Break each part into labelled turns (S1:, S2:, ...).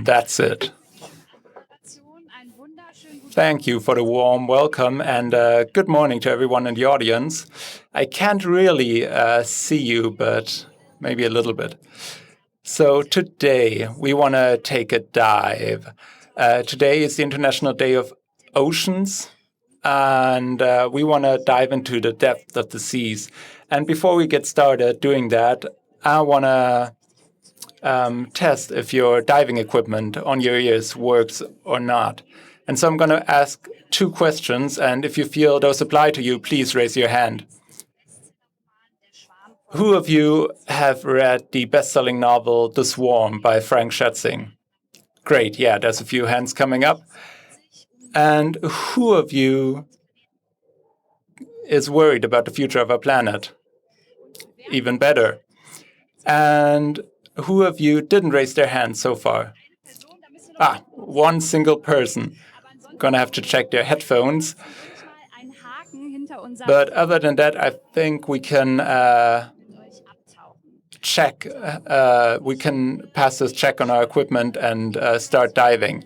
S1: That's it. Thank you for the warm welcome and good morning to everyone in the audience. I can't really see you, but maybe a little bit. So today we want to take a dive. Today is the International Day of Oceans, and we want to dive into the depth of the seas. And before we get started doing that, I want to test if your diving equipment on your ears works or not. And so I'm going to ask 2 questions, and if you feel those apply to you, please raise your hand. Who of you have read the best-selling novel The Swarm by Frank Schätzing? Great, yeah, there's a few hands coming up. And who of you is worried about the future of our planet? Even better. And who of you didn't raise their hand so far? One single person. Gonna have to check their headphones. But other than that, I think we can check. We can pass this check on our equipment and start diving.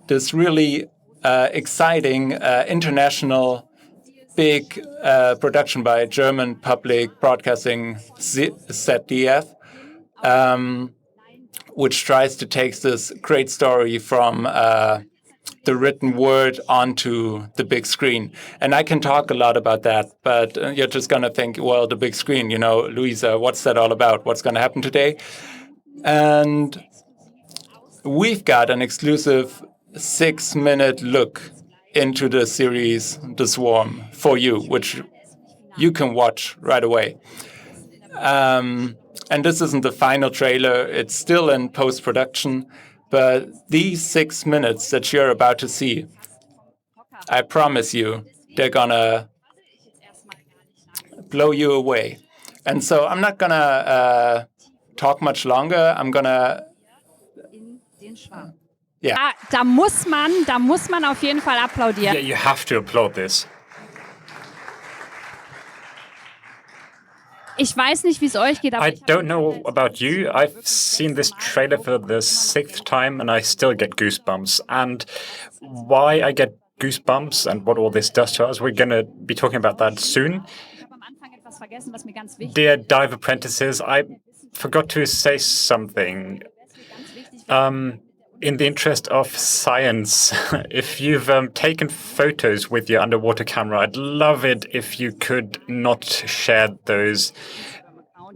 S1: This really exciting international big production by German public broadcasting ZDF, which tries to take this great story from the written word onto the big screen. And I can talk a lot about that, but you're just going to think, well, the big screen, Luisa, what's that all about? What's going to happen today? And we've got an exclusive 6-minute look into the series The Swarm for you, which you can watch right away. And this isn't the final trailer. It's still in post-production. But these 6 minutes that you're about to see, I promise you, they're going to blow you away. And so I'm not going to talk much longer. I'm going to...
S2: Ja, da muss man auf jeden Fall applaudieren.
S3: Yeah, you have to applaud this.
S2: Ich weiß nicht, wie es euch geht, aber
S3: I don't know about you. I've seen this trailer for the 6th time and I still get goosebumps. And why I get goosebumps and what all this does to us, we're going to be talking about that soon. Dear dive apprentices, I forgot to say something. In the interest of science, if you've taken photos with your underwater camera, I'd love it if you could not share those.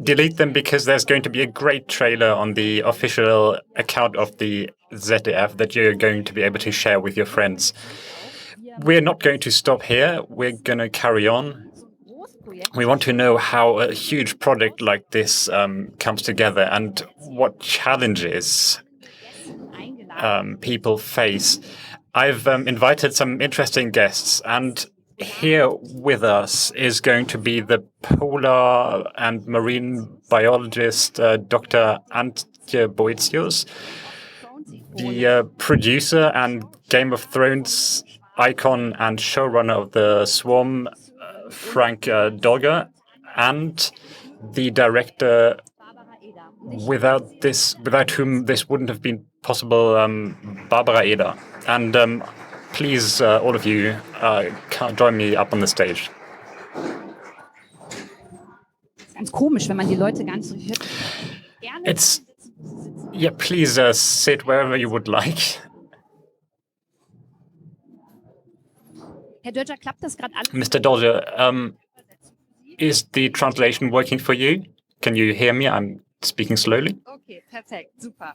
S3: Delete them because there's going to be a great trailer on the official account of the ZDF that you're going to be able to share with your friends. We're not going to stop here. We're going to carry on. We want to know how a huge project like this comes together and what challenges people face. I've invited some interesting guests, and here with us is going to be the polar and marine biologist, Dr. Antje Boetius, the producer and Game of Thrones icon and showrunner of The Swarm, Frank Dolger, and the director without whom this wouldn't have been possible, Barbara Eder. And please, all of you, join me up on the stage.
S2: Ganz komisch, wenn man die Leute gar nicht so hört.
S3: It's, yeah, please sit wherever you would like.
S2: Herr Dörger, klappt das gerade alles?
S3: Mr. Dolger, is the translation working for you? Can you hear me? I'm speaking slowly.
S2: Okay, perfekt, super.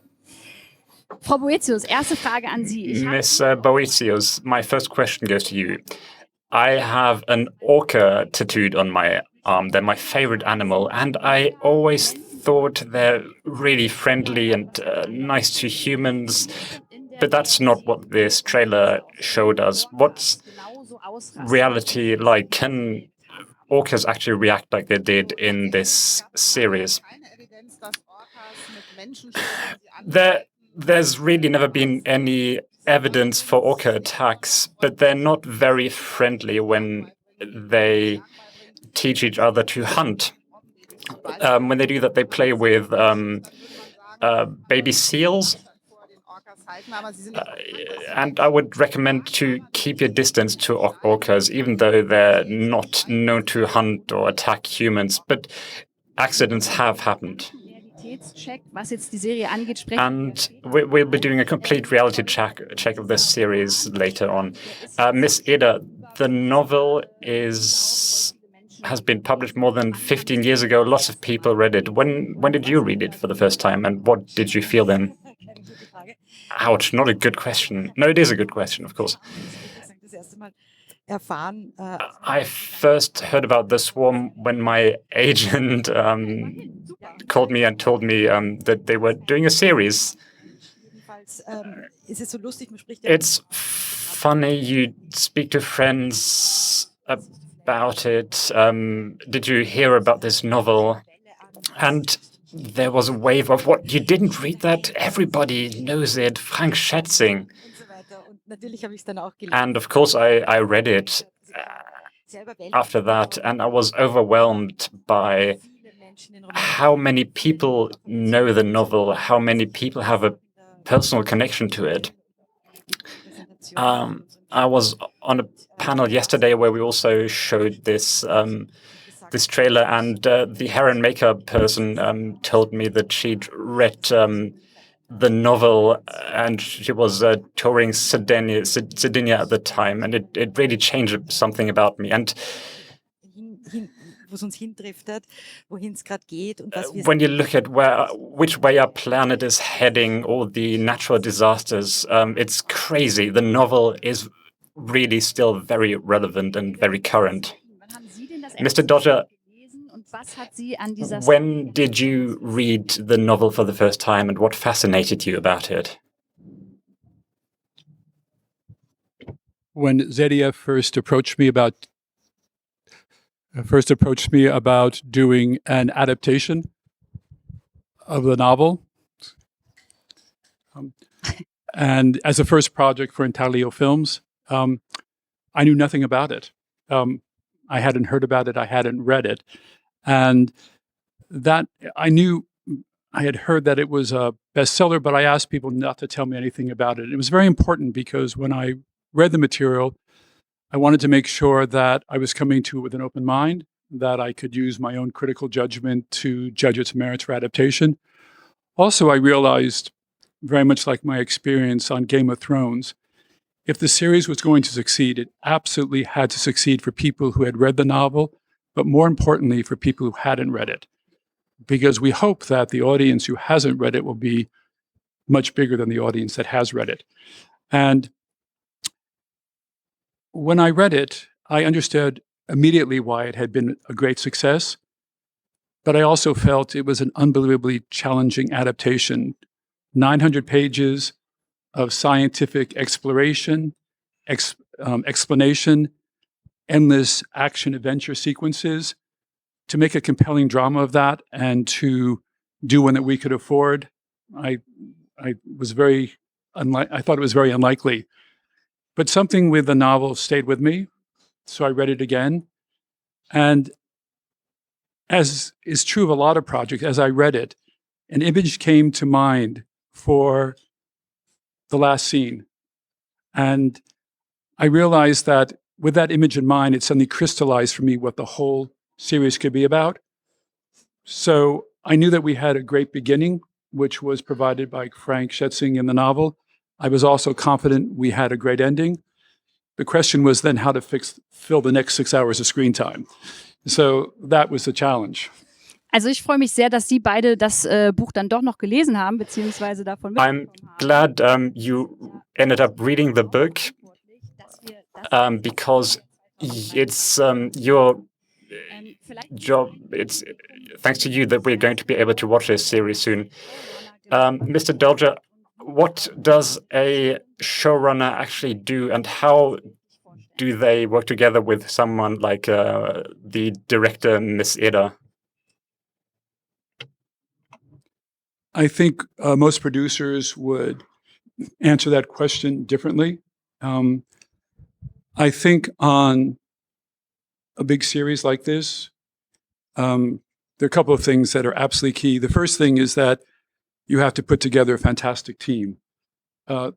S2: Frau Boetius, erste Frage an Sie.
S3: Miss Boetius, my first question goes to you. I have an orca tattooed on my arm. They're my favorite animal, and I always thought they're really friendly and nice to humans, but that's not what this trailer showed us. What's reality like? Can orcas actually react like they did in this series? There's really never been any evidence for orca attacks, but they're not very friendly when they teach each other to hunt. When they do that, they play with baby seals. And I would recommend to keep your distance to orcas, even though they're not known to hunt or attack humans. But accidents have happened. And we'll be doing a complete reality check of this series later on. Miss Eder, the novel has been published more than 15 years ago. Lots of people read it. When did you read it for the first time, and what did you feel then? Ouch, not a good question. No, it is a good question, of course. I first heard about the swarm when my agent called me and told me that they were doing a series. It's funny, you speak to friends about it. Did you hear about this novel? And there was a wave of, what, you didn't read that? Everybody knows it, Frank Schätzing. And of course I read it after that, and I was overwhelmed by how many people know the novel, how many people have a personal connection to it. I was on a panel yesterday where we also showed this this trailer, and the hair and makeup person told me that she'd read the novel, and she was touring Sardinia at the time, and it really changed something about me. And when you look at which way our planet is heading, all the natural disasters, it's crazy. The novel is really still very relevant and very current. Mr. Dodger, when did you read the novel for the first time, and what fascinated you about it?
S4: When ZDF first approached me about doing an adaptation of the novel, and as a first project for Intaglio Films, I knew nothing about it. I hadn't heard about it. I hadn't read it. And that I knew I had heard that it was a bestseller, but I asked people not to tell me anything about it. It was very important because when I read the material, I wanted to make sure that I was coming to it with an open mind, that I could use my own critical judgment to judge its merits for adaptation. Also, I realized, very much like my experience on Game of Thrones, if the series was going to succeed, it absolutely had to succeed for people who had read the novel, but more importantly, for people who hadn't read it. Because we hope that the audience who hasn't read it will be much bigger than the audience that has read it. And when I read it, I understood immediately why it had been a great success, but I also felt it was an unbelievably challenging adaptation. 900 pages of scientific exploration, explanation, endless action-adventure sequences. To make a compelling drama of that and to do one that we could afford, I thought it was very unlikely. But something with the novel stayed with me, so I read it again. And as is true of a lot of projects, as I read it, an image came to mind for the last scene. And I realized that with that image in mind, it suddenly crystallized for me what the whole series could be about. So I knew that we had a great beginning, which was provided by Frank Schätzing in the novel. I was also confident we had a great ending. The question was then how to fill the next 6 hours of screen time. So that was the challenge.
S2: Also ich freue mich sehr, dass Sie beide das Buch dann doch noch gelesen haben, beziehungsweise davon
S3: I'm glad you ended up reading the book because it's your job. It's thanks to you that we're going to be able to watch this series soon. Mr. Dolger, what does a showrunner actually do, and how do they work together with someone like the director, Miss Eder?
S4: I think most producers would answer that question differently. I think on a big series like this, there are a couple of things that are absolutely key. The first thing is that you have to put together a fantastic team.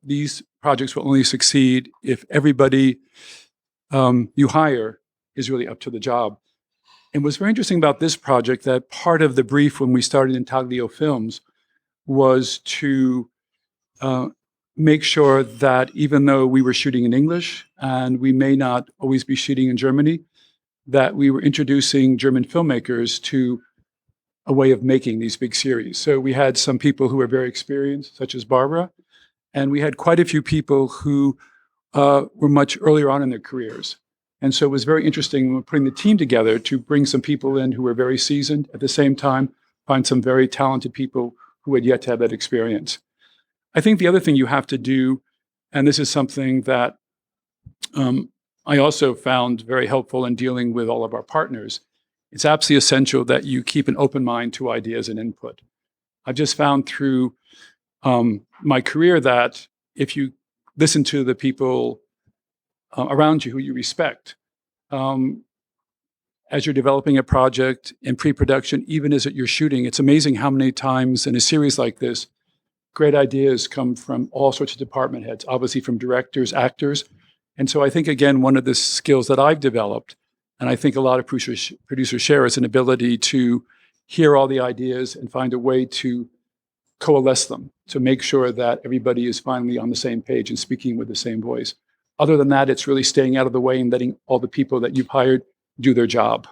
S4: These projects will only succeed if everybody you hire is really up to the job. And what's very interesting about this project, that part of the brief when we started Intaglio Films was to make sure that even though we were shooting in English and we may not always be shooting in Germany, that we were introducing German filmmakers to a way of making these big series. So we had some people who were very experienced, such as Barbara, and we had quite a few people who were much earlier on in their careers. And so it was very interesting when we're putting the team together to bring some people in who were very seasoned, at the same time find some very talented people who had yet to have that experience. I think the other thing you have to do, and this is something that I also found very helpful in dealing with all of our partners, it's absolutely essential that you keep an open mind to ideas and input. I've just found through my career that if you listen to the people around you who you respect, as you're developing a project in pre-production, even as you're shooting, it's amazing how many times in a series like this, great ideas come from all sorts of department heads, obviously from directors, actors. And so I think, again, one of the skills that I've developed, and I think a lot of producers share, is an ability to hear all the ideas and find a way to coalesce them, to make sure that everybody is finally on the same page and speaking with the same voice. Other than that, it's really staying out of the way and letting all the people that you've hired do their job.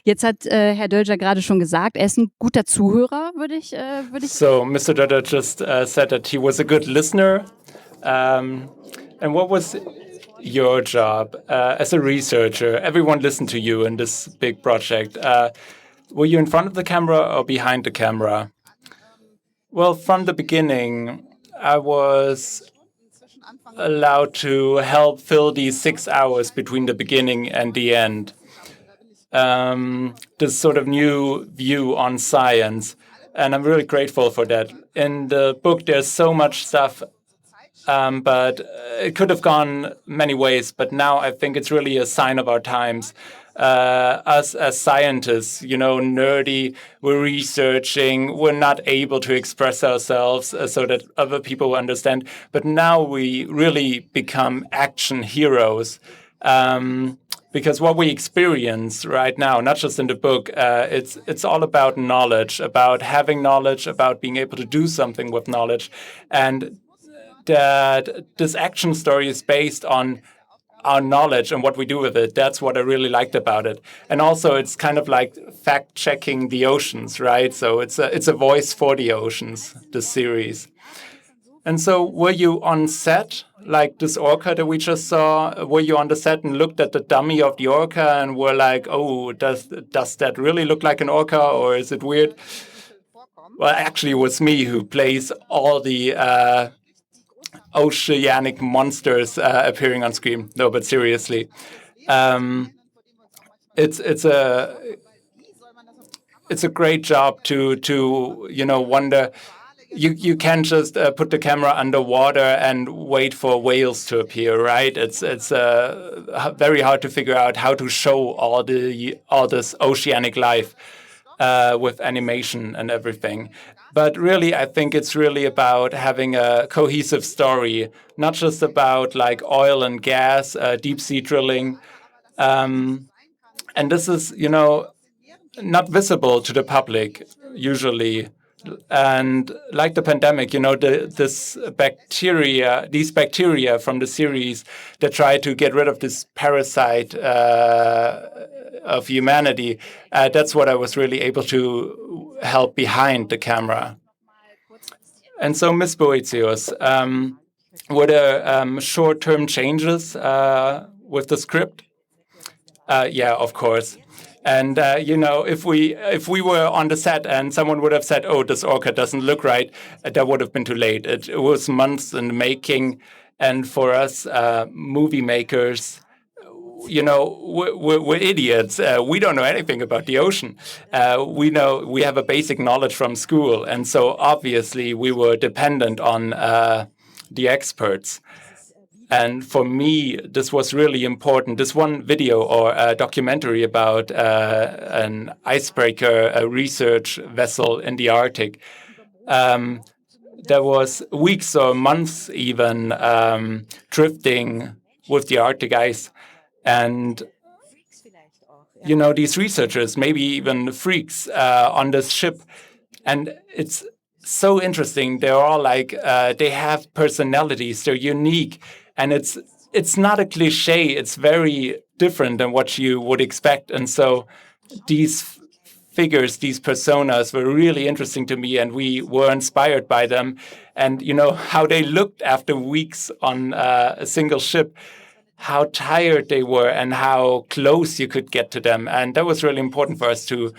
S2: Jetzt hat Herr Dölger gerade schon gesagt, er ist ein guter Zuhörer, würde ich.
S1: So Mr. Dölger just said that he was a good listener. And what was your job as a researcher? Everyone listened to you in this big project. Were you in front of the camera or behind the camera? Well, from the beginning, I was allowed to help fill these 6 hours between the beginning and the end. This sort of new view on science, and I'm really grateful for that. In the book, there's so much stuff, but it could have gone many ways, but now I think it's really a sign of our times. Us as scientists, nerdy, we're researching, we're not able to express ourselves so that other people understand. But now we really become action heroes. Because what we experience right now, not just in the book, it's all about knowledge, about having knowledge, about being able to do something with knowledge. And that this action story is based on our knowledge and what we do with it. That's what I really liked about it. And also, it's kind of like fact-checking the oceans, right? So it's a voice for the oceans, this series. And so were you on set, like this orca that we just saw? Were you on the set and looked at the dummy of the orca and were like, oh, does that really look like an orca, or is it weird? Well, actually, it was me who plays all the oceanic monsters appearing on screen. No, but seriously, it's a great job to wonder. You can't just put the camera underwater and wait for whales to appear, right? It's very hard to figure out how to show all this oceanic life with animation and everything. But really, I think it's really about having a cohesive story, not just about like oil and gas, deep sea drilling. And this is, not visible to the public usually. And like the pandemic, these bacteria from the series that try to get rid of this parasite of humanity, that's what I was really able to help behind the camera. And so, Ms. Boetius, were there short-term changes with the script? Yeah, of course. And if we were on the set and someone would have said, "Oh, this orca doesn't look right," that would have been too late. It was months in the making, and for us movie makers, we're idiots. We don't know anything about the ocean. We have a basic knowledge from school, and so obviously we were dependent on the experts. And for me, this was really important. This one video or a documentary about an icebreaker, a research vessel in the Arctic, there was weeks or months even drifting with the Arctic ice. And, these researchers, maybe even freaks on this ship. And it's so interesting. They're all like, they have personalities, they're unique. And it's not a cliche, it's very different than what you would expect. And so these figures, these personas were really interesting to me, and we were inspired by them. And how they looked after weeks on a single ship, how tired they were and how close you could get to them. And that was really important for us to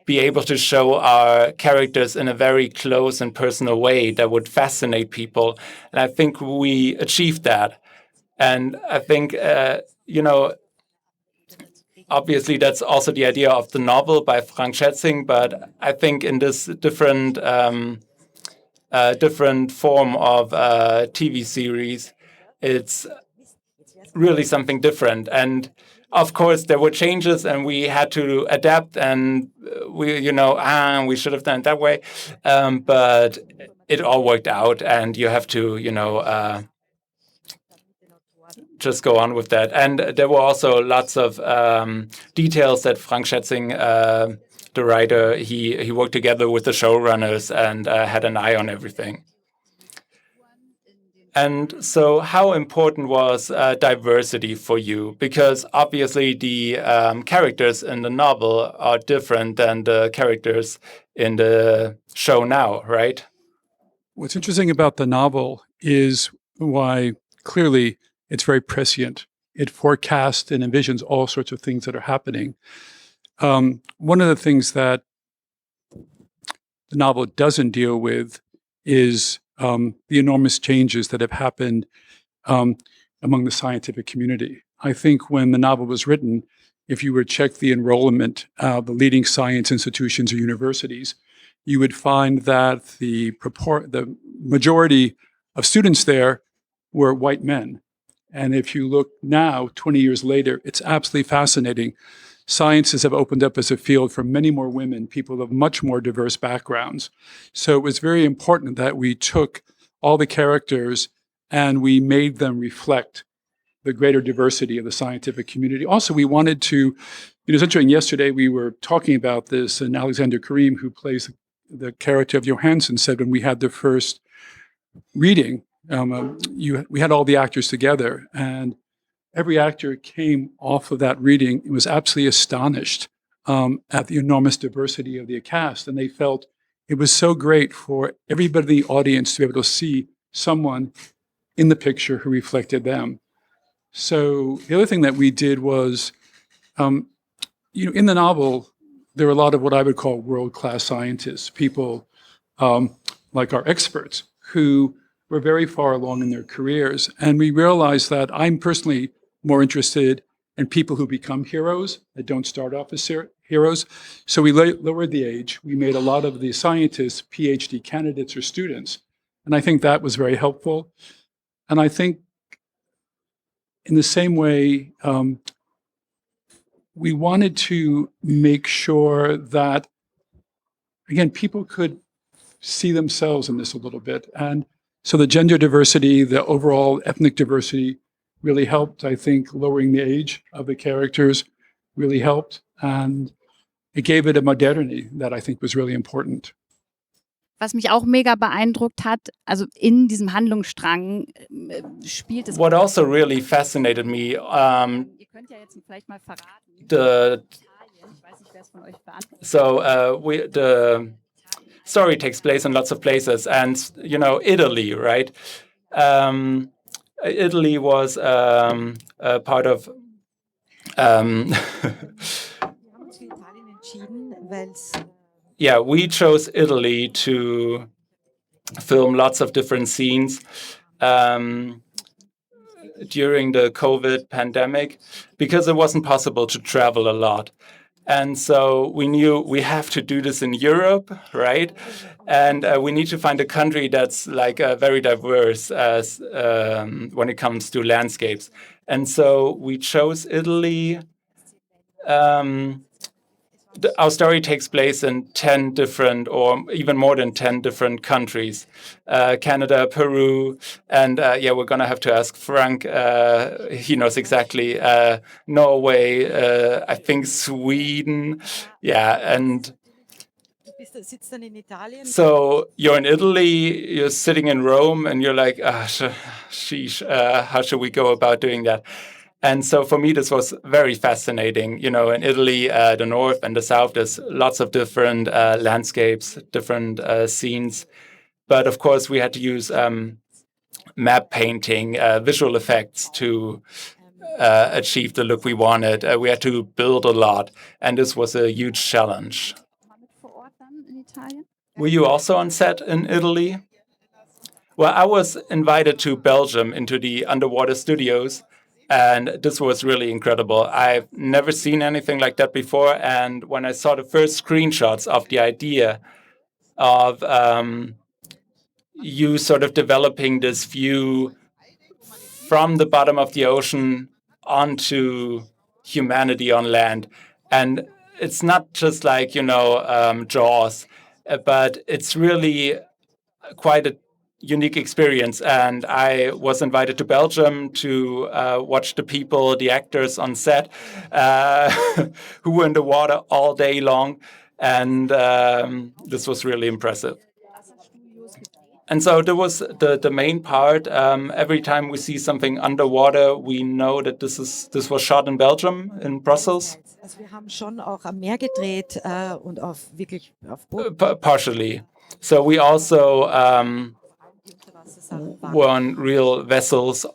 S1: be able to show our characters in a very close and personal way that would fascinate people. And I think we achieved that. And I think, obviously that's also the idea of the novel by Frank Schätzing, but I think in this different form of TV series, it's really something different. And of course, there were changes, and we had to adapt, and we should have done it that way. But it all worked out, and you have to, just go on with that. And there were also lots of details that Frank Schätzing, the writer, he worked together with the showrunners and had an eye on everything. And so how important was diversity for you? Because obviously the characters in the novel are different than the characters in the show now, right?
S4: What's interesting about the novel is why clearly it's very prescient. It forecasts and envisions all sorts of things that are happening. One of the things that the novel doesn't deal with is the enormous changes that have happened among the scientific community. I think when the novel was written, if you were to check the enrollment of the leading science institutions or universities, you would find that the majority of students there were white men. And if you look now, 20 years later, it's absolutely fascinating. Sciences have opened up as a field for many more women, people of much more diverse backgrounds. So it was very important that we took all the characters and we made them reflect the greater diversity of the scientific community. Also, we wanted to, it's interesting, yesterday we were talking about this, and Alexander Karim, who plays the character of Johansson, said when we had the first reading, we had all the actors together, and every actor came off of that reading and was absolutely astonished at the enormous diversity of the cast. And they felt it was so great for everybody in the audience to be able to see someone in the picture who reflected them. So the other thing that we did was, in the novel, there were a lot of what I would call world-class scientists, people like our experts who were very far along in their careers. And we realized that I'm personally more interested in people who become heroes that don't start off as heroes. So we lowered the age. We made a lot of the scientists PhD candidates or students. And I think that was very helpful. And I think in the same way, we wanted to make sure that, again, people could see themselves in this a little bit. And so the gender diversity, the overall ethnic diversity really helped. I think lowering the age of the characters really helped. And it gave it a modernity that I think was really important.
S2: Was mich auch mega beeindruckt hat, also in diesem Handlungsstrang spielt es.
S1: What also really fascinated me,
S2: Ihr könnt ja jetzt vielleicht mal verraten. Ich weiß nicht, wer es von euch beantwortet.
S1: The story takes place in lots of places, and Italy, right? Italy was a part of. Yeah, we chose Italy to film lots of different scenes during the COVID pandemic because it wasn't possible to travel a lot. And so we knew we have to do this in Europe, right? And we need to find a country that's like very diverse as when it comes to landscapes. And so we chose Italy. our story takes place in 10 different, or even more than 10 different countries. Canada, Peru, and we're going to have to ask Frank. He knows exactly. Norway, I think Sweden. Yeah, and so you're in Italy, you're sitting in Rome, and you're like, sheesh, how should we go about doing that? And so for me, this was very fascinating. In Italy, the north and the south, there's lots of different landscapes, different scenes. But of course, we had to use map painting, visual effects to achieve the look we wanted. We had to build a lot, and this was a huge challenge. Were you also on set in Italy? Well, I was invited to Belgium into the underwater studios. And this was really incredible. I've never seen anything like that before. And when I saw the first screenshots of the idea of you sort of developing this view from the bottom of the ocean onto humanity on land, and it's not just like, Jaws, but it's really quite a unique experience. And I was invited to Belgium to watch the people, the actors on set, who were in the water all day long. And this was really impressive. And so there was the main part. Every time we see something underwater, we know that this was shot in Belgium, in Brussels. Partially. So we also were on real vessels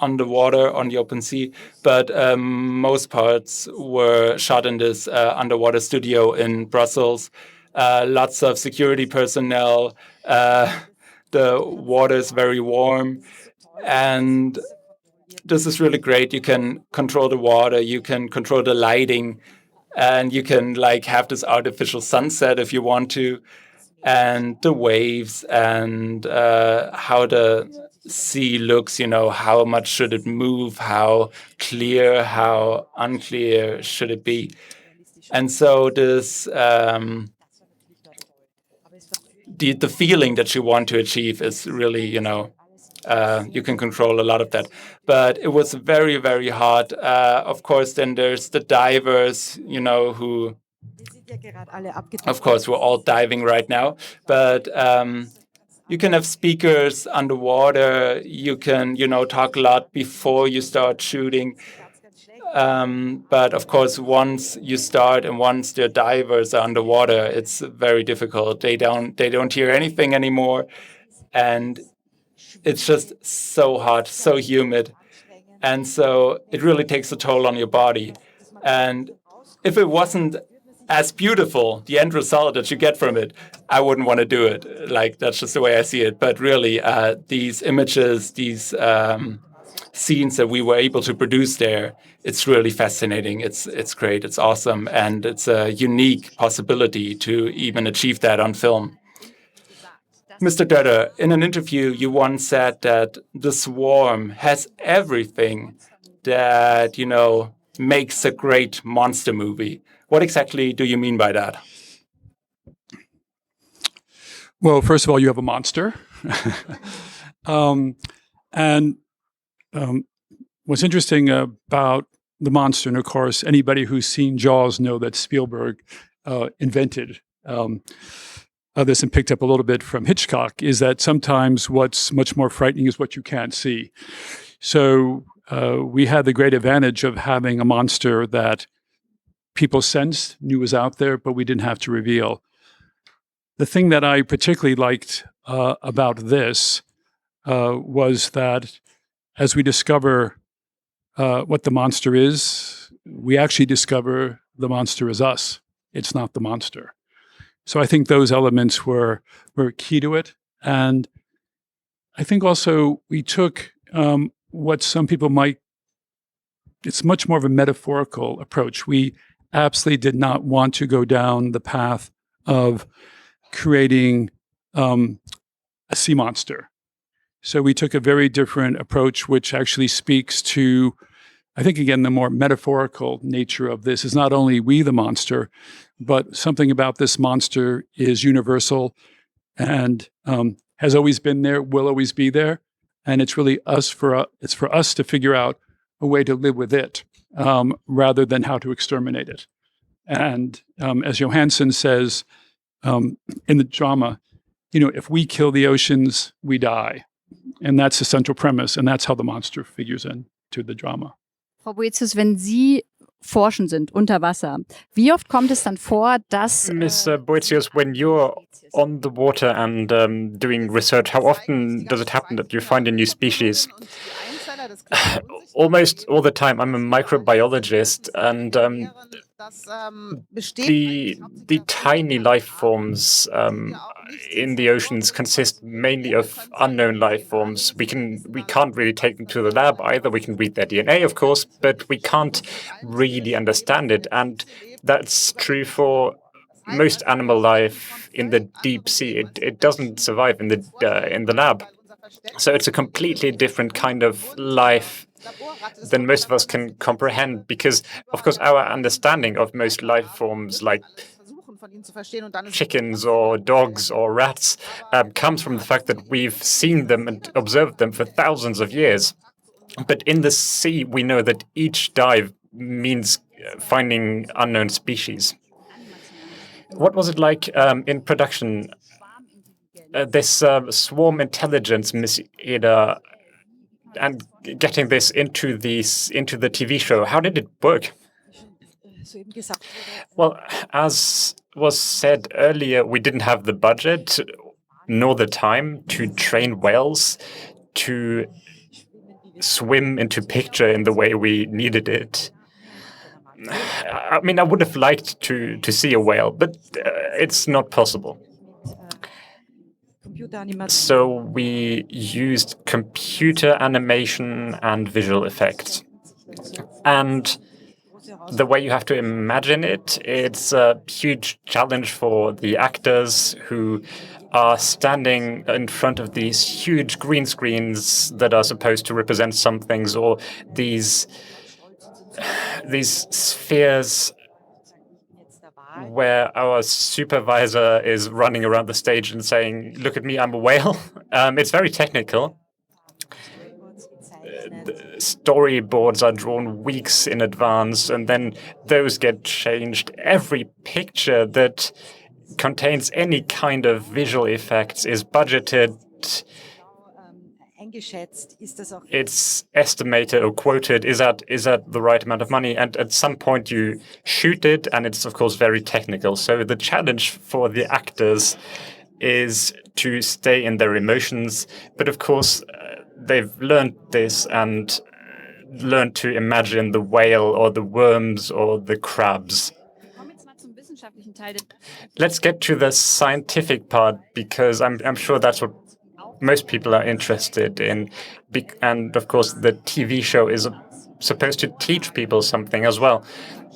S1: underwater on the open sea, but most parts were shot in this underwater studio in Brussels. Lots of security personnel. The water is very warm, and this is really great. You can control the water, you can control the lighting, and you can have this artificial sunset if you want to. And the waves and how the sea looks, how much should it move, how clear, how unclear should it be. And so this, the feeling that you want to achieve is really, you can control a lot of that. But it was very, very hot. Of course, then there's the divers, who... Of course, we're all diving right now, but you can have speakers underwater. You can, talk a lot before you start shooting. But of course, once you start and once the divers are underwater, it's very difficult. They don't hear anything anymore, and it's just so hot, so humid, and so it really takes a toll on your body. And if it wasn't as beautiful, the end result that you get from it, I wouldn't want to do it. That's just the way I see it. But really, these images, these scenes that we were able to produce there, it's really fascinating. It's great. It's awesome. And it's a unique possibility to even achieve that on film. Mr. Dötter, in an interview, you once said that The Swarm has everything that, makes a great monster movie. What exactly do you mean by that?
S4: Well, first of all, you have a monster. What's interesting about the monster, and of course, anybody who's seen Jaws know that Spielberg invented this and picked up a little bit from Hitchcock, is that sometimes what's much more frightening is what you can't see. So we had the great advantage of having a monster that people sensed, knew was out there, but we didn't have to reveal. The thing that I particularly liked about this was that as we discover what the monster is, we actually discover the monster is us. It's not the monster. So I think those elements were key to it. And I think also we took what some people might, it's much more of a metaphorical approach. We absolutely did not want to go down the path of creating a sea monster. So we took a very different approach, which actually speaks to I think, again, the more metaphorical nature of this is not only we the monster, but something about this monster is universal and has always been there, will always be there. And it's really it's for us to figure out a way to live with it rather than how to exterminate it. And as Johansson says in the drama, if we kill the oceans, we die. And that's the central premise. And that's how the monster figures into the drama.
S2: Frau Boetius, wenn Sie forschen sind unter Wasser, wie oft kommt es dann vor, dass...
S3: Ms. Boetius, when you're on the water and doing research, how often does it happen that you find a new species? Almost all the time. I'm a microbiologist, and the tiny life forms in the oceans consist mainly of unknown life forms. We can't really take them to the lab either. We can read their DNA, of course, but we can't really understand it. And that's true for most animal life in the deep sea. It doesn't survive in the lab. So it's a completely different kind of life than most of us can comprehend, because, of course, our understanding of most life forms like chickens or dogs or rats comes from the fact that we've seen them and observed them for thousands of years. But in the sea, we know that each dive means finding unknown species. What was it like in production? This swarm intelligence, Ms. Eder, and getting this into the TV show, how did it work? Well, as was said earlier, we didn't have the budget nor the time to train whales to swim into picture in the way we needed it. I mean, I would have liked to see a whale, but it's not possible. So we used computer animation and visual effects. And the way you have to imagine it, it's a huge challenge for the actors who are standing in front of these huge green screens that are supposed to represent some things, or these spheres where our supervisor is running around the stage and saying, "Look at me, I'm a whale." It's very technical. The storyboards are drawn weeks in advance, and then those get changed. Every picture that contains any kind of visual effects is budgeted. It's estimated or quoted, is that the right amount of money? And at some point you shoot it, and it's of course very technical. So the challenge for the actors is to stay in their emotions. But of course, they've learned this and learned to imagine the whale or the worms or the crabs. Let's get to the scientific part, because I'm sure that's what most people are interested in. And of course, the TV show is supposed to teach people something as well.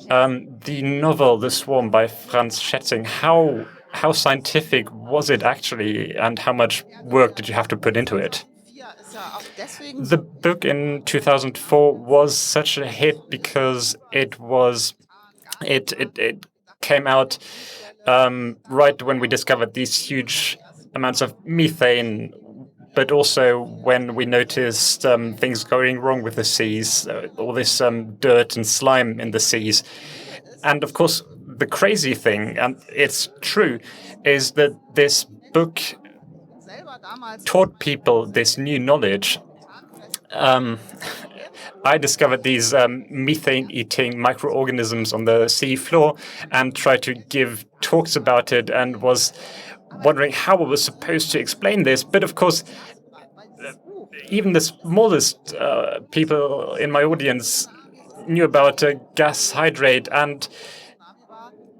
S3: The novel, The Swarm by Frank Schätzing, how scientific was it actually, and how much work did you have to put into it? The book in 2004 was such a hit because it came out right when we discovered these huge amounts of methane, but also when we noticed things going wrong with the seas, all this dirt and slime in the seas. And of course, the crazy thing, and it's true, is that this book taught people this new knowledge. I discovered these methane-eating microorganisms on the sea floor and tried to give talks about it, and was wondering how I was supposed to explain this. But of course, even the smallest people in my audience knew about gas hydrate, and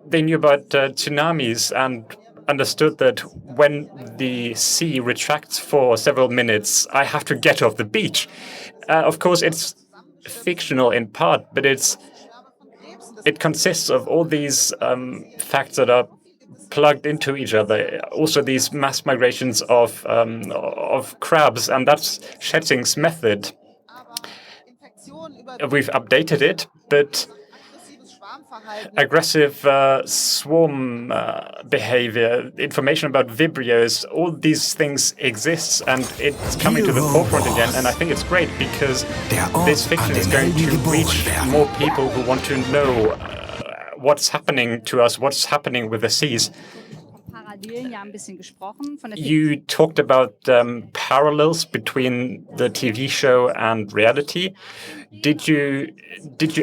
S3: they knew about tsunamis, and understood that when the sea retracts for several minutes, I have to get off the beach. Of course, it's fictional in part, but it consists of all these facts that are plugged into each other. Also, these mass migrations of crabs, and that's Schätzing's method. we've updated it, but aggressive swarm behavior, information about Vibrios, all these things exist, and it's coming to the forefront again. And I think it's great because this fiction is going to reach more people who want to know what's happening to us, what's happening with the seas. You talked about parallels between the TV show and reality. Did you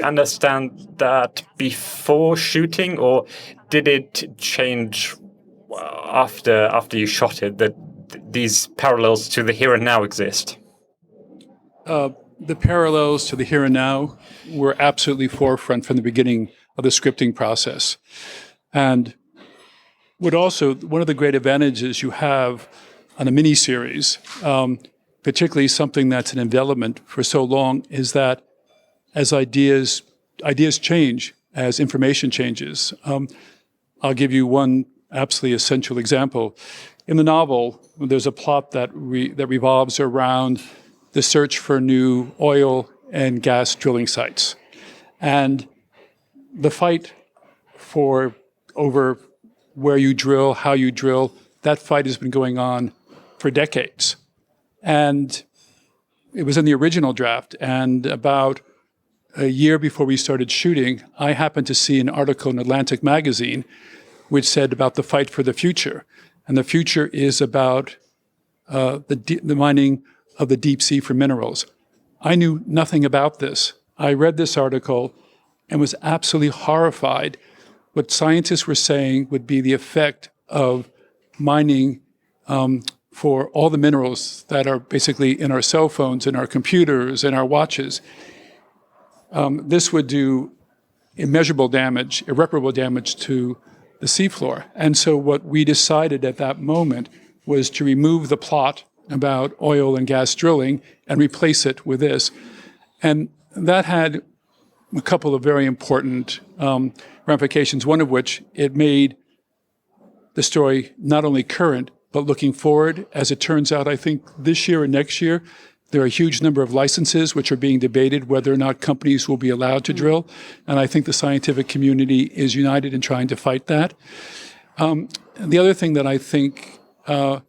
S3: understand that before shooting, or did it change after you shot it, that these parallels to the here and now exist?
S4: The parallels to the here and now were absolutely forefront from the beginning of the scripting process. And one of the great advantages you have on a miniseries, particularly something that's in development for so long, is that as ideas change, as information changes. I'll give you one absolutely essential example. In the novel, there's a plot that revolves around the search for new oil and gas drilling sites. And the fight over where you drill, how you drill, that fight has been going on for decades. And it was in the original draft. And about a year before we started shooting, I happened to see an article in Atlantic magazine which said about the fight for the future. And the future is about the mining of the deep sea for minerals. I knew nothing about this. I read this article and was absolutely horrified. What scientists were saying would be the effect of mining for all the minerals that are basically in our cell phones, in our computers, in our watches. This would do immeasurable damage, irreparable damage to the seafloor. And so what we decided at that moment was to remove the plot about oil and gas drilling and replace it with this. And that had a couple of very important ramifications, one of which it made the story not only current, but looking forward. As it turns out, I think this year and next year, there are a huge number of licenses which are being debated whether or not companies will be allowed to drill. And I think the scientific community is united in trying to fight that. The other thing that I think, again,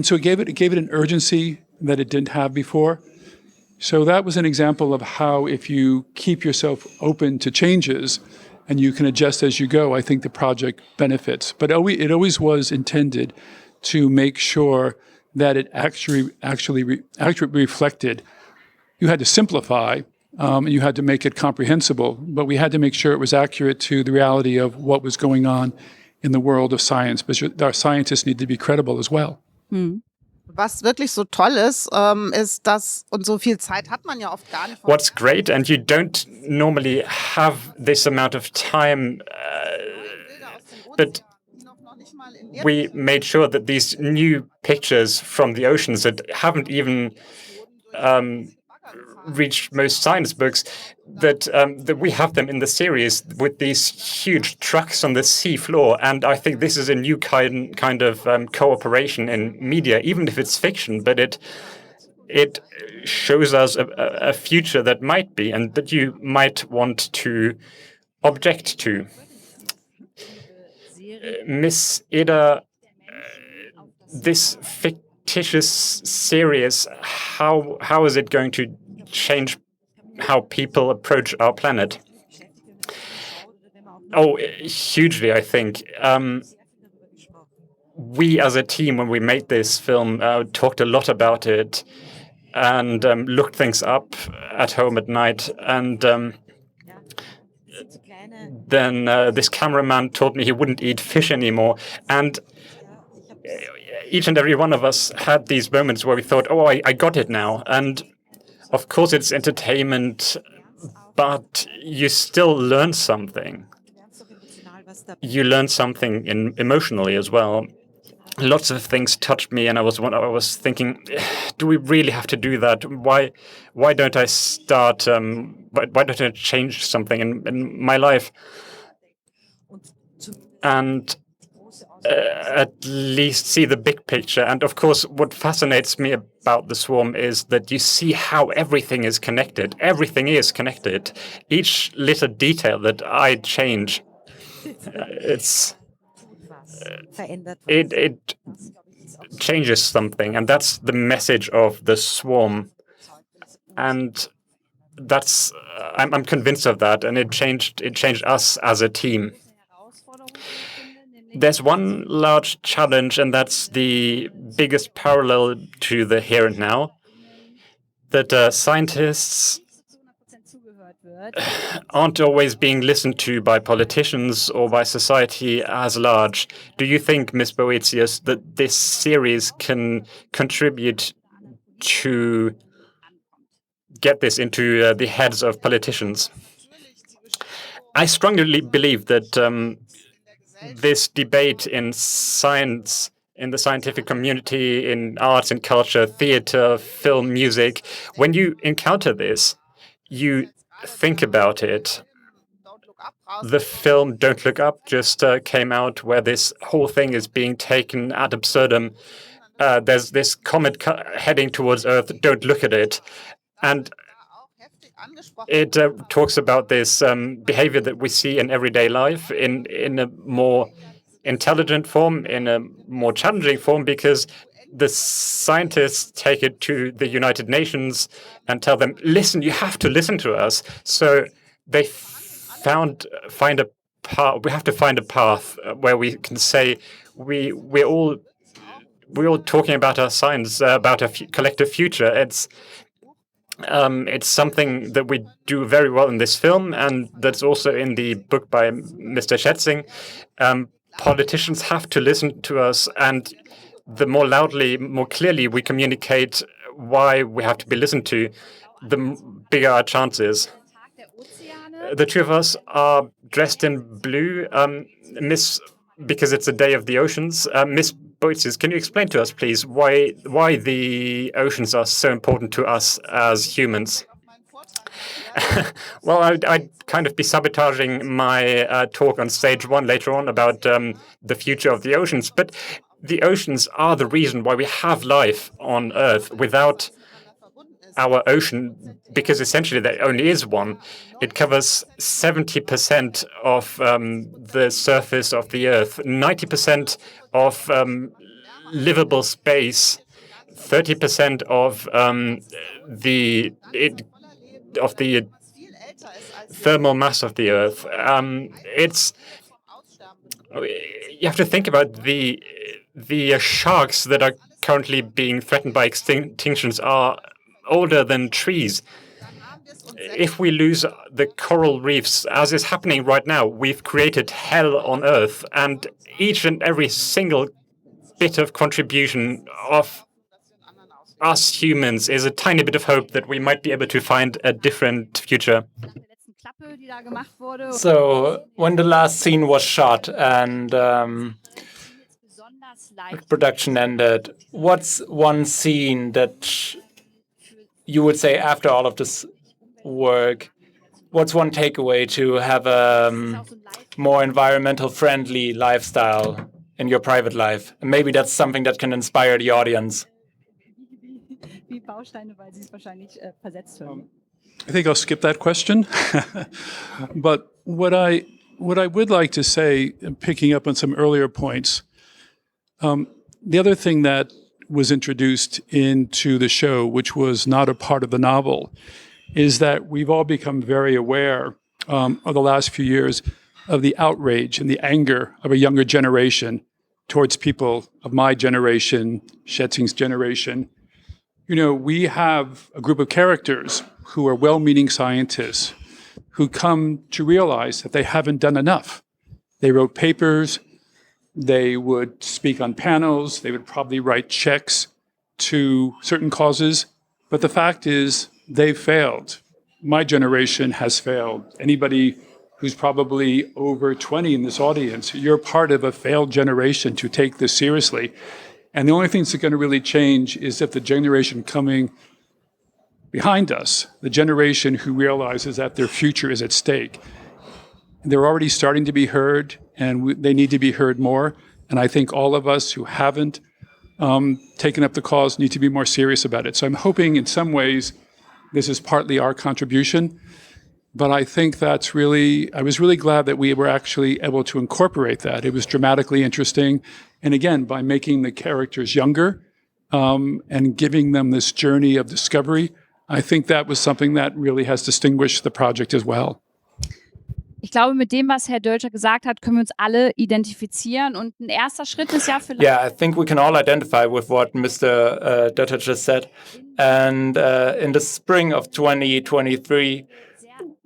S4: so it gave it an urgency that it didn't have before. So that was an example of how if you keep yourself open to changes and you can adjust as you go, I think the project benefits. But it always was intended to make sure that it actually reflected. You had to simplify, and you had to make it comprehensible, but we had to make sure it was accurate to the reality of what was going on in the world of science, because our scientists need to be credible as well.
S5: Was wirklich so toll ist, ist, dass, und so viel Zeit hat man ja oft gar nicht.
S3: What's great, and you don't normally have this amount of time, but we made sure that these new pictures from the oceans that haven't even reached most science books, that we have them in the series with these huge trucks on the sea floor. And I think this is a new kind of cooperation in media, even if it's fiction, but it shows us a future that might be and that you might want to object to. Miss Eder, this fictitious series, how is it going to change how people approach our planet? Oh, hugely, I think. We as a team, when we made this film, talked a lot about it and looked things up at home at night. And then this cameraman told me he wouldn't eat fish anymore. And each and every one of us had these moments where we thought, oh, I got it now. And of course, it's entertainment, but you still learn something. You learn something emotionally as well. Lots of things touched me, and I was thinking, do we really have to do that? Why don't I start? Why don't I change something in my life? And at least see the big picture. And of course, what fascinates me about the swarm is that you see how everything is connected. Everything is connected. Each little detail that I change, it changes something, and that's the message of the swarm. And that's I'm convinced of that, and it changed us as a team. There's one large challenge, and that's the biggest parallel to the here and now, that scientists aren't always being listened to by politicians or by society as large. Do you think, Ms. Boetius, that this series can contribute to get this into the heads of politicians? I strongly believe that this debate in science, in the scientific community, in arts and culture, theater, film, music, when you encounter this, you think about it. The film Don't Look Up just came out, where this whole thing is being taken ad absurdum. There's this comet heading towards Earth, don't look at it. And it talks about this behavior that we see in everyday life in a more intelligent form, in a more challenging form, because the scientists take it to the United Nations and tell them, listen, you have to listen to us. So they find a path. We have to find a path where we can say we're all talking about our science, about a collective future. It's something that we do very well in this film, and that's also in the book by Mr. Schätzing. Politicians have to listen to us, and the more loudly, more clearly we communicate why we have to be listened to, the bigger our chances. The two of us are dressed in blue, because it's a day of the oceans. Miss Boetius, can you explain to us, please, why the oceans are so important to us as humans? Well, I'd kind of be sabotaging my talk on stage one later on about the future of the oceans, but the oceans are the reason why we have life on Earth. Without our ocean, because essentially there only is one, it covers 70% of the surface of the Earth, 90% of livable space, 30% of the thermal mass of the Earth. You have to think about the sharks that are currently being threatened by extinctions are older than trees. If we lose the coral reefs, as is happening right now, we've created hell on Earth, and each and every single bit of contribution of us humans is a tiny bit of hope that we might be able to find a different future.
S1: So when the last scene was shot and production ended, what's one scene that you would say after all of this work, what's one takeaway to have a more environmental friendly lifestyle in your private life? And maybe that's something that can inspire the audience.
S4: I think I'll skip that question. But what I would like to say, picking up on some earlier points, the other thing that was introduced into the show, which was not a part of the novel, is that we've all become very aware of the last few years of the outrage and the anger of a younger generation towards people of my generation, Schätzing's generation. You know, we have a group of characters who are well-meaning scientists who come to realize that they haven't done enough. They wrote papers, they would speak on panels, they would probably write checks to certain causes, but the fact is they've failed. My generation has failed. Anybody who's probably over 20 in this audience, you're part of a failed generation to take this seriously. And the only thing that's going to really change is if the generation coming behind us, the generation who realizes that their future is at stake. They're already starting to be heard, and they need to be heard more. And I think all of us who haven't taken up the cause need to be more serious about it. So I'm hoping in some ways this is partly our contribution. But I think I was really glad that we were actually able to incorporate that. It was dramatically interesting. And again, by making the characters younger and giving them this journey of discovery, I think that was something that really has distinguished the project as well.
S2: Ich glaube, mit dem, was Herr Dölscher gesagt hat, können wir uns alle identifizieren. Und ein erster Schritt ist ja vielleicht...
S1: Yeah, I think we can all identify with what Mr. Dölscher just said. And in the spring of 2023,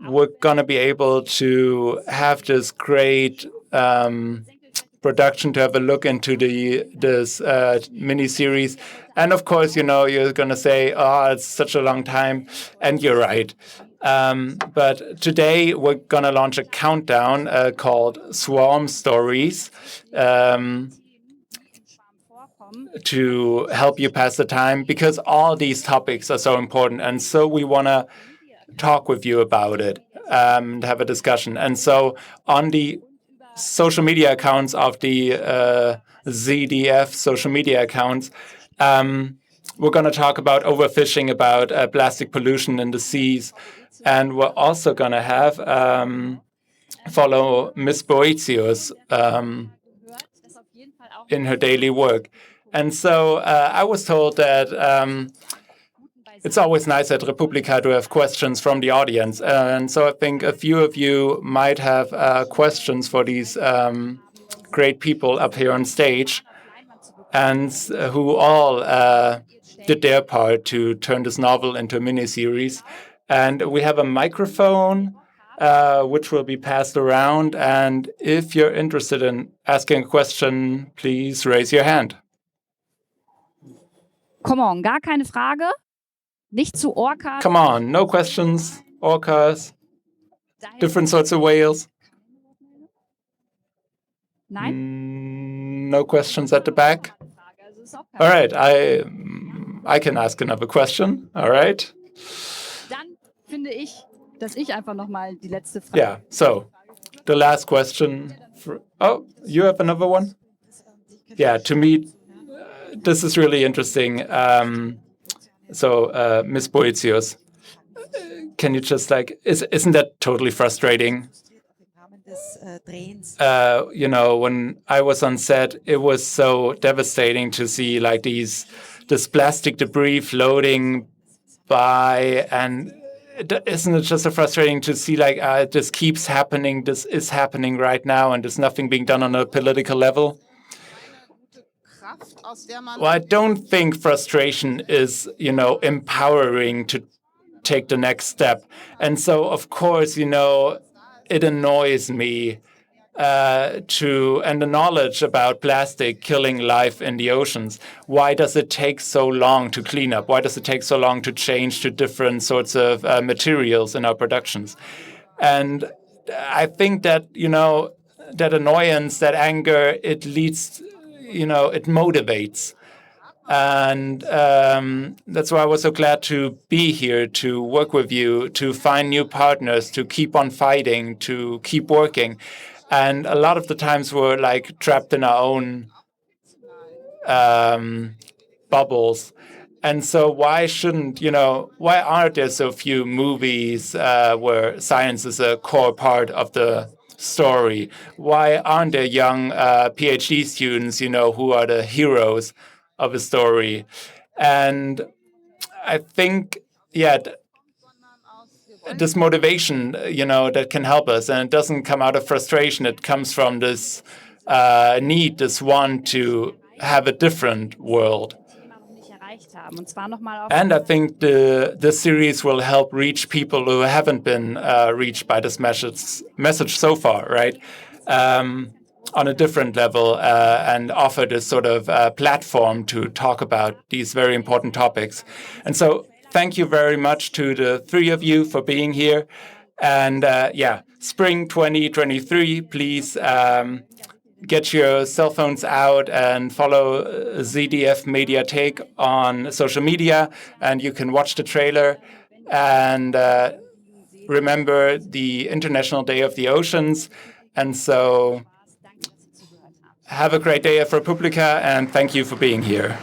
S1: we're going to be able to have this great production, to have a look into this mini-series. And of course, you're going to say, oh, it's such a long time. And you're right. But today we're going to launch a countdown called Swarm Stories to help you pass the time, because all these topics are so important. And so we want to talk with you about it and have a discussion. And so on the social media accounts of the ZDF social media accounts, we're going to talk about overfishing, about plastic pollution in the seas. And we're also going to have follow Miss Boetius in her daily work. And so I was told that it's always nice at Republica to have questions from the audience. And so I think a few of you might have questions for these great people up here on stage, and who all did their part to turn this novel into a miniseries. And we have a microphone which will be passed around. And if you're interested in asking a question, please raise your hand.
S2: Come on, gar keine Frage? Nicht zu Orca?
S1: Come on, no questions. Orcas, different sorts of whales.
S2: Nein?
S1: No questions at the back. All right, I can ask another question. All right.
S2: Dann finde ich, dass ich einfach noch mal die letzte Frage.
S1: Yeah. So, the last question. Oh, you have another one? Yeah. To me, this is really interesting. So, Ms. Boetius, can you just isn't that totally frustrating? When I was on set, it was so devastating to see this plastic debris floating by, and isn't it just so frustrating to see this keeps happening, this is happening right now, and there's nothing being done on a political level? Well, I don't think frustration is, empowering to take the next step. And so, of course, it annoys me and the knowledge about plastic killing life in the oceans. Why does it take so long to clean up? Why does it take so long to change to different sorts of materials in our productions? And I think that, that annoyance, that anger, it leads, it motivates. And that's why I was so glad to be here, to work with you, to find new partners, to keep on fighting, to keep working. And a lot of the times we're trapped in our own bubbles. And so why aren't there so few movies where science is a core part of the story? Why aren't there young PhD students, who are the heroes of a story? And I think, this motivation, that can help us, and it doesn't come out of frustration. It comes from this need, this want to have a different world. And I think the series will help reach people who haven't been reached by this message so far, right? On a different level, and offer this sort of platform to talk about these very important topics. And so thank you very much to the three of you for being here. And spring 2023, please get your cell phones out and follow ZDF Mediathek on social media, and you can watch the trailer. And remember the International Day of the Oceans. And so Have a great day at Republica, and thank you for being here.